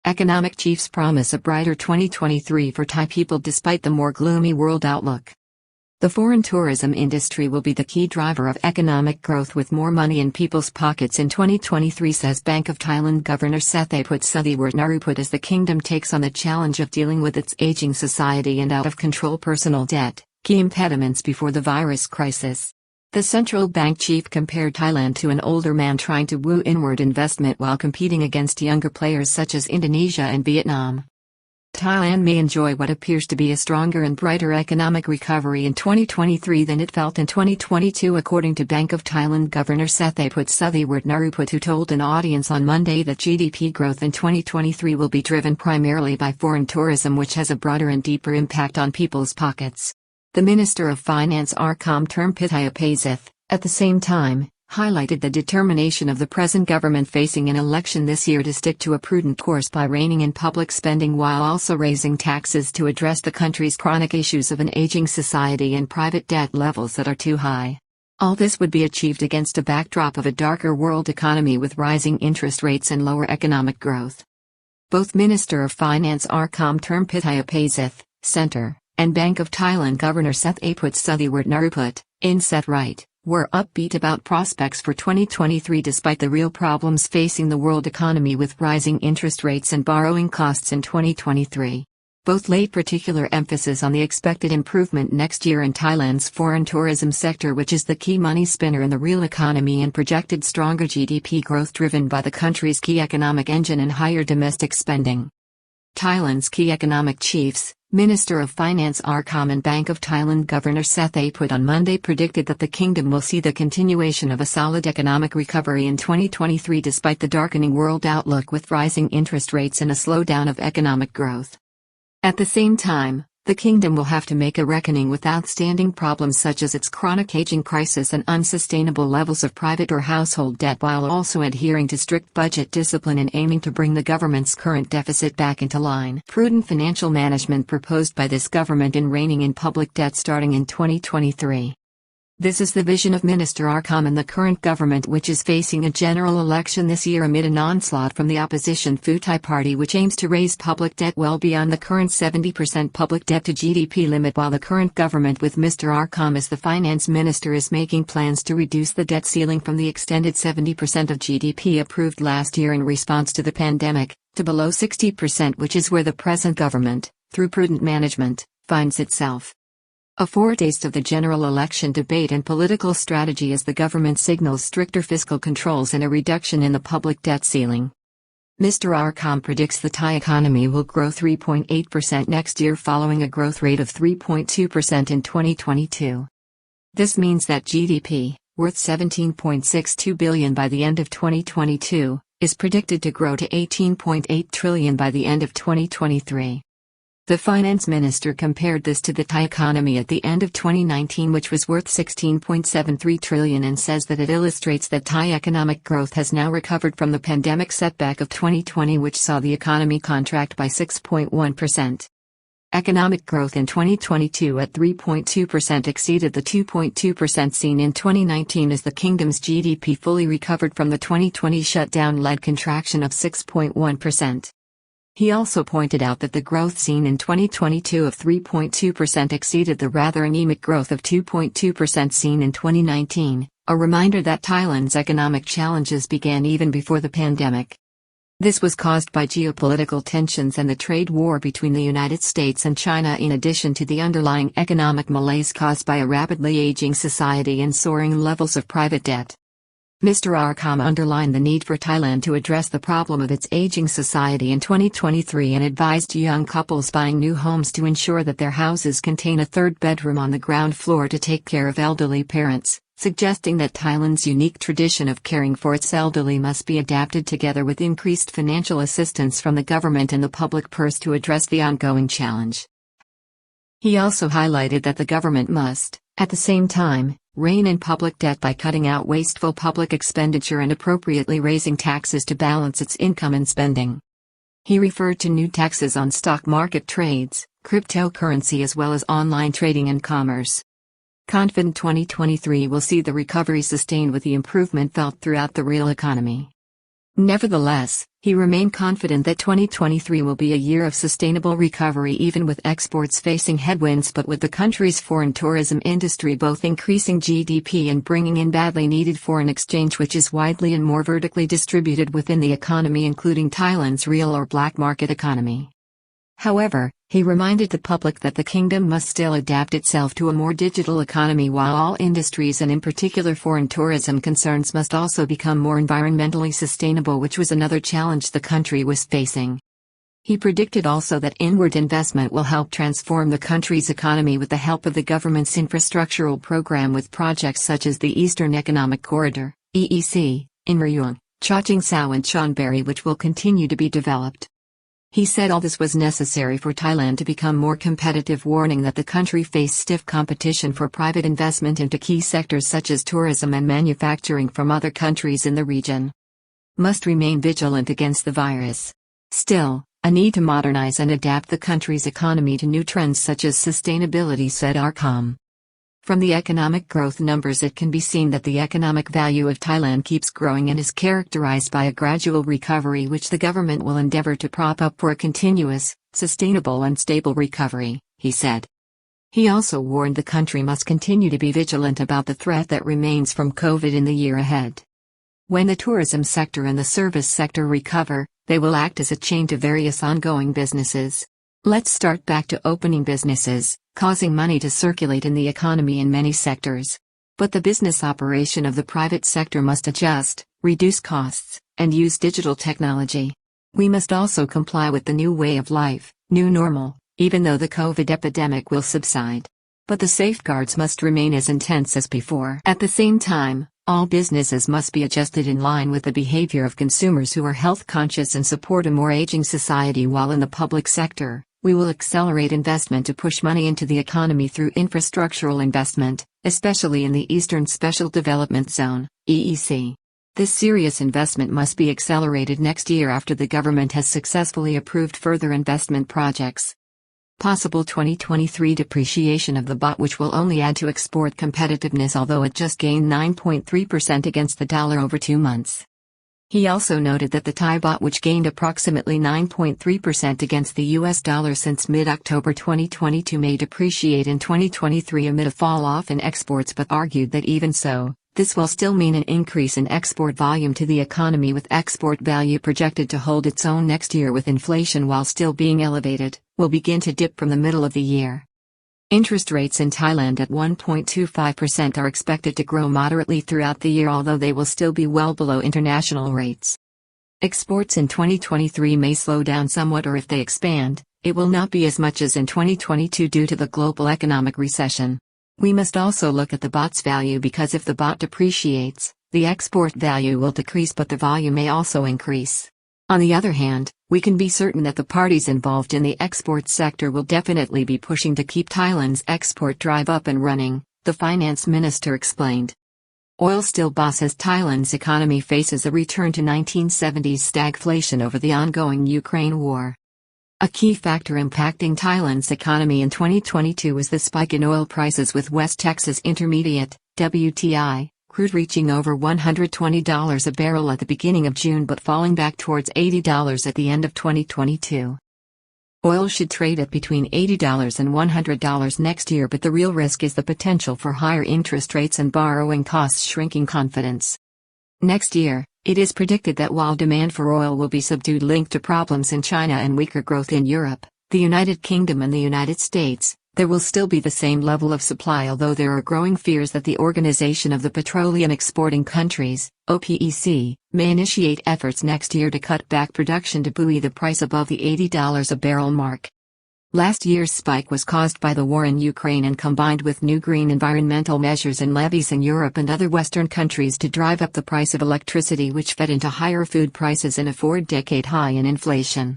Economic chiefs promise a brighter 2023 for Thai people despite the more gloomy world outlook. The foreign tourism industry will be the key driver of economic growth with more money in people's pockets in 2023, says Bank of Thailand Governor Sethaput Suthiwartnarueput, as the kingdom takes on the challenge of dealing with its aging society and out-of-control personal debt, key impediments before the virus crisis. The central bank chief compared Thailand to an older man trying to woo inward investment while competing against younger players such as Indonesia and Vietnam. Thailand may enjoy what appears to be a stronger and brighter economic recovery in 2023 than it felt in 2022, according to Bank of Thailand Governor Sethaput Suthiwartnarueput, who told an audience on Monday that GDP growth in 2023 will be driven primarily by foreign tourism, which has a broader and deeper impact on people's pockets. The Minister of Finance Suthiwartnarueput, at the same time, highlighted the determination of the present government facing an election this year to stick to a prudent course by reining in public spending while also raising taxes to address the country's chronic issues of an aging society and private debt levels that are too high. All this would be achieved against a backdrop of a darker world economy with rising interest rates and lower economic growth. Both Minister of Finance Suthiwartnarueput, Centre, and Bank of Thailand Governor Sethaput Suthiwartnarueput, Right, were upbeat about prospects for 2023 despite the real problems facing the world economy with rising interest rates and borrowing costs in 2023. Both laid particular emphasis on the expected improvement next year in Thailand's foreign tourism sector, which is the key money spinner in the real economy, and projected stronger GDP growth driven by the country's key economic engine and higher domestic spending. Thailand's key economic chiefs, Minister of Finance and Bank of Thailand Governor Sethaput on Monday predicted that the kingdom will see the continuation of a solid economic recovery in 2023 despite the darkening world outlook with rising interest rates and a slowdown of economic growth. At the same time, the kingdom will have to make a reckoning with outstanding problems such as its chronic aging crisis and unsustainable levels of private or household debt, while also adhering to strict budget discipline and aiming to bring the government's current deficit back into line. Prudent financial management proposed by this government in reining in public debt starting in 2023. This is the vision of Minister and the current government, which is facing a general election this year amid an onslaught from the opposition Pheu Thai Party, which aims to raise public debt well beyond the current 70% public debt to GDP limit, while the current government with Mr. as the finance minister is making plans to reduce the debt ceiling from the extended 70% of GDP approved last year in response to the pandemic, to below 60%, which is where the present government, through prudent management, finds itself. A foretaste of the general election debate and political strategy as the government signals stricter fiscal controls and a reduction in the public debt ceiling. Mr. predicts the Thai economy will grow 3.8% next year following a growth rate of 3.2% in 2022. This means that GDP, worth 17.62 billion by the end of 2022, is predicted to grow to 18.8 trillion by the end of 2023. The finance minister compared this to the Thai economy at the end of 2019, which was worth 16.73 trillion, and says that it illustrates that Thai economic growth has now recovered from the pandemic setback of 2020, which saw the economy contract by 6.1%. Economic growth in 2022 at 3.2% exceeded the 2.2% seen in 2019 as the kingdom's GDP fully recovered from the 2020 shutdown-led contraction of 6.1%. He also pointed out that the growth seen in 2022 of 3.2% exceeded the rather anemic growth of 2.2% seen in 2019, a reminder that Thailand's economic challenges began even before the pandemic. This was caused by geopolitical tensions and the trade war between the United States and China, in addition to the underlying economic malaise caused by a rapidly aging society and soaring levels of private debt. Mr. Underlined the need for Thailand to address the problem of its aging society in 2023 and advised young couples buying new homes to ensure that their houses contain a third bedroom on the ground floor to take care of elderly parents, suggesting that Thailand's unique tradition of caring for its elderly must be adapted together with increased financial assistance from the government and the public purse to address the ongoing challenge. He also highlighted that the government must, at the same time, rein in public debt by cutting out wasteful public expenditure and appropriately raising taxes to balance its income and spending. He referred to new taxes on stock market trades, cryptocurrency, as well as online trading and commerce. Confident 2023 will see the recovery sustained with the improvement felt throughout the real economy. Nevertheless, he remained confident that 2023 will be a year of sustainable recovery even with exports facing headwinds, but with the country's foreign tourism industry both increasing GDP and bringing in badly needed foreign exchange, which is widely and more vertically distributed within the economy, including Thailand's real or black market economy. However, he reminded the public that the kingdom must still adapt itself to a more digital economy, while all industries and in particular foreign tourism concerns must also become more environmentally sustainable, which was another challenge the country was facing. He predicted also that inward investment will help transform the country's economy with the help of the government's infrastructural program, with projects such as the Eastern Economic Corridor, EEC, in Rayong, Chachoengsao and Chonburi, which will continue to be developed. He said all this was necessary for Thailand to become more competitive, warning that the country faced stiff competition for private investment into key sectors such as tourism and manufacturing from other countries in the region. Must remain vigilant against the virus. Still, a need to modernize and adapt the country's economy to new trends such as sustainability, said Arkham. From the economic growth numbers, it can be seen that the economic value of Thailand keeps growing and is characterized by a gradual recovery, which the government will endeavor to prop up for a continuous, sustainable and stable recovery, he said. He also warned the country must continue to be vigilant about the threat that remains from COVID in the year ahead. When the tourism sector and the service sector recover, they will act as a chain to various ongoing businesses. Let's start back to opening businesses, causing money to circulate in the economy in many sectors. But the business operation of the private sector must adjust, reduce costs, and use digital technology. We must also comply with the new way of life, new normal, even though the COVID epidemic will subside. But the safeguards must remain as intense as before. At the same time, all businesses must be adjusted in line with the behavior of consumers who are health conscious and support a more aging society, while in the public sector, we will accelerate investment to push money into the economy through infrastructural investment, especially in the Eastern Special Development Zone, EEC. This serious investment must be accelerated next year after the government has successfully approved further investment projects. Possible 2023 depreciation of the baht, which will only add to export competitiveness, although it just gained 9.3% against the dollar over 2 months. He also noted that the Thai baht, which gained approximately 9.3% against the US dollar since mid-October 2022, may depreciate in 2023 amid a fall-off in exports, but argued that even so, this will still mean an increase in export volume to the economy, with export value projected to hold its own next year, with inflation, while still being elevated, will begin to dip from the middle of the year. Interest rates in Thailand at 1.25% are expected to grow moderately throughout the year, although they will still be well below international rates. Exports in 2023 may slow down somewhat, or if they expand, it will not be as much as in 2022 due to the global economic recession. We must also look at the baht's value, because if the baht depreciates, the export value will decrease, but the volume may also increase. On the other hand, we can be certain that the parties involved in the export sector will definitely be pushing to keep Thailand's export drive up and running, the finance minister explained. Oil still boss as Thailand's economy faces a return to 1970s stagflation over the ongoing Ukraine war. A key factor impacting Thailand's economy in 2022 was the spike in oil prices, with West Texas Intermediate, WTI, crude reaching over $120 a barrel at the beginning of June, but falling back towards $80 at the end of 2022. Oil should trade at between $80 and $100 next year, but the real risk is the potential for higher interest rates and borrowing costs, shrinking confidence. Next year, it is predicted that while demand for oil will be subdued linked to problems in China and weaker growth in Europe, the United Kingdom and the United States, there will still be the same level of supply, although there are growing fears that the Organization of the Petroleum Exporting Countries, OPEC, may initiate efforts next year to cut back production to buoy the price above the $80 a barrel mark. Last year's spike was caused by the war in Ukraine and combined with new green environmental measures and levies in Europe and other Western countries to drive up the price of electricity, which fed into higher food prices and a 4-decade high in inflation.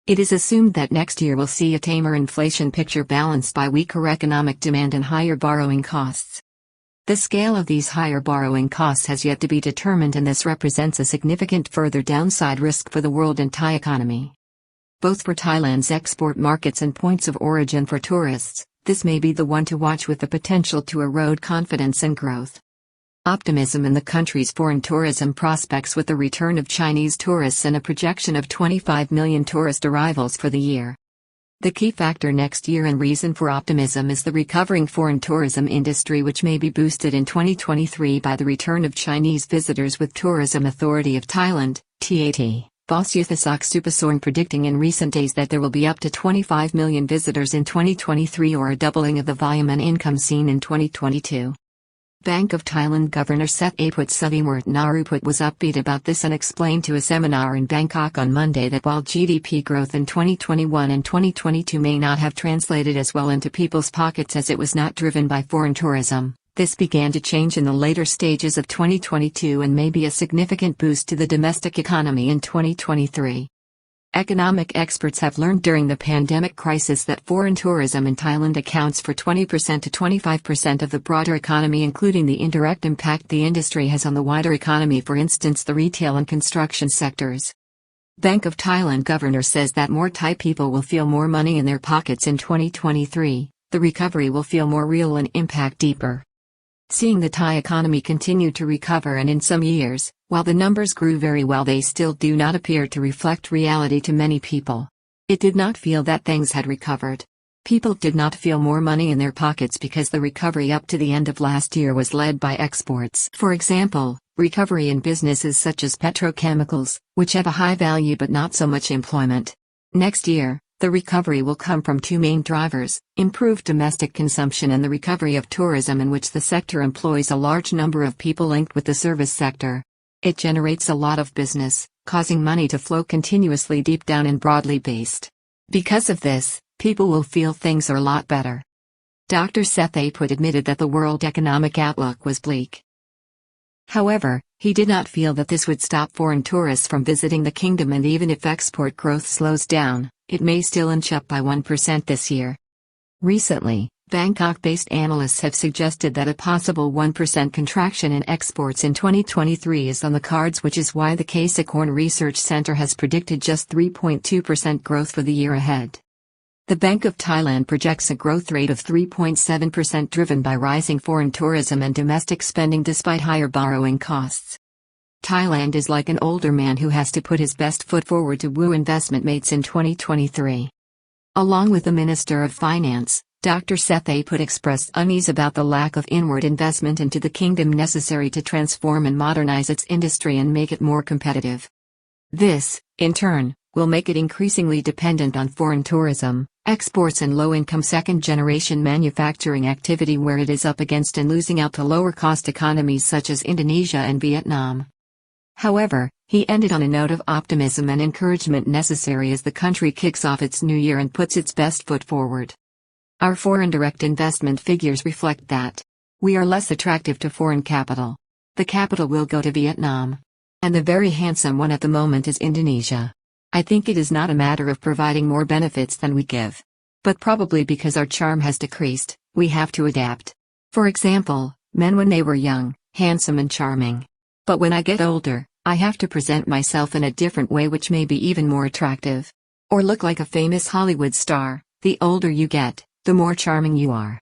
It is assumed that next year will see a tamer inflation picture balanced by weaker economic demand and higher borrowing costs. The scale of these higher borrowing costs has yet to be determined, and this represents a significant further downside risk for the world and Thai economy. Both for Thailand's export markets and points of origin for tourists, this may be the one to watch, with the potential to erode confidence and growth. Optimism in the country's foreign tourism prospects with the return of Chinese tourists and a projection of 25 million tourist arrivals for the year. The key factor next year and reason for optimism is the recovering foreign tourism industry, which may be boosted in 2023 by the return of Chinese visitors, with Tourism Authority of Thailand, TAT, boss Suthiwartnarueput predicting in recent days that there will be up to 25 million visitors in 2023, or a doubling of the volume and income seen in 2022. Bank of Thailand Governor Sethaput Suthiwartnarueput was upbeat about this and explained to a seminar in Bangkok on Monday that while GDP growth in 2021 and 2022 may not have translated as well into people's pockets as it was not driven by foreign tourism, this began to change in the later stages of 2022 and may be a significant boost to the domestic economy in 2023. Economic experts have learned during the pandemic crisis that foreign tourism in Thailand accounts for 20% to 25% of the broader economy, including the indirect impact the industry has on the wider economy, for instance the retail and construction sectors. Bank of Thailand governor says that more Thai people will feel more money in their pockets in 2023, the recovery will feel more real and impact deeper. Seeing the Thai economy continue to recover, and in some years, while the numbers grew very well, they still do not appear to reflect reality to many people. It did not feel that things had recovered. People did not feel more money in their pockets because the recovery up to the end of last year was led by exports. For example, recovery in businesses such as petrochemicals, which have a high value but not so much employment. Next year, the recovery will come from two main drivers: improved domestic consumption and the recovery of tourism, in which the sector employs a large number of people linked with the service sector. It generates a lot of business, causing money to flow continuously deep down and broadly based. Because of this, people will feel things are a lot better. Dr. Sethaput admitted that the world economic outlook was bleak. However, he did not feel that this would stop foreign tourists from visiting the kingdom, and even if export growth slows down, it may still inch up by 1% this year. Recently, Bangkok-based analysts have suggested that a possible 1% contraction in exports in 2023 is on the cards, which is why the Capricorn Research Center has predicted just 3.2% growth for the year ahead. The Bank of Thailand projects a growth rate of 3.7% driven by rising foreign tourism and domestic spending despite higher borrowing costs. Thailand is like an older man who has to put his best foot forward to woo investment mates in 2023. Along with the Minister of Finance, Dr. Sethaput expressed unease about the lack of inward investment into the kingdom necessary to transform and modernize its industry and make it more competitive. This, in turn, will make it increasingly dependent on foreign tourism, exports and low-income second-generation manufacturing activity, where it is up against and losing out to lower-cost economies such as Indonesia and Vietnam. However, he ended on a note of optimism and encouragement necessary as the country kicks off its new year and puts its best foot forward. Our foreign direct investment figures reflect that. We are less attractive to foreign capital. The capital will go to Vietnam. And the very handsome one at the moment is Indonesia. I think it is not a matter of providing more benefits than we give. But probably because our charm has decreased, we have to adapt. For example, men when they were young, handsome and charming. But when I get older, I have to present myself in a different way, which may be even more attractive. Or look like a famous Hollywood star. The older you get, the more charming you are.